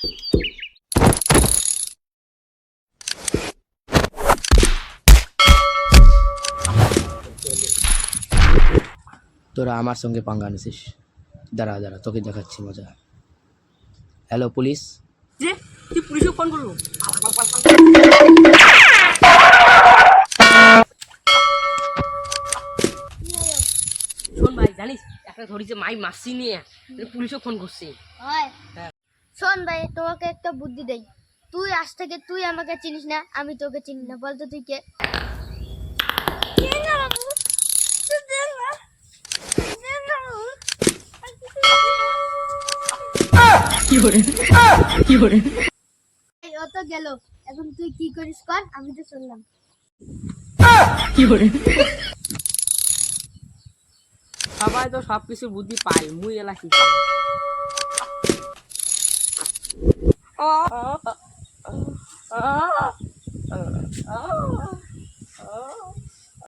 তোরা আমার সঙ্গে পাঙ্গা নিছিস, দাঁড়া দাঁড়া তোকে দেখাচ্ছি মজা। Hello police. যে তুই পুলিশে ফোন করলো? শোন ভাই, জানিস একটা ধরিছে মাই মাসি নিয়ে পুলিশে ফোন করছে। শোন ভাই, তোমাকে একটা বুদ্ধি দেই। তুই আজ থেকে তুই আমাকে চিনিস না, আমি তোকে চিনি না। বলতো তুই কে? এই, ও তো গেল। এখন তুই কি করিস কর, আমি তো শুনলাম। সবাই তো সবকিছু বুদ্ধি পায়, মুই এলা কি করি?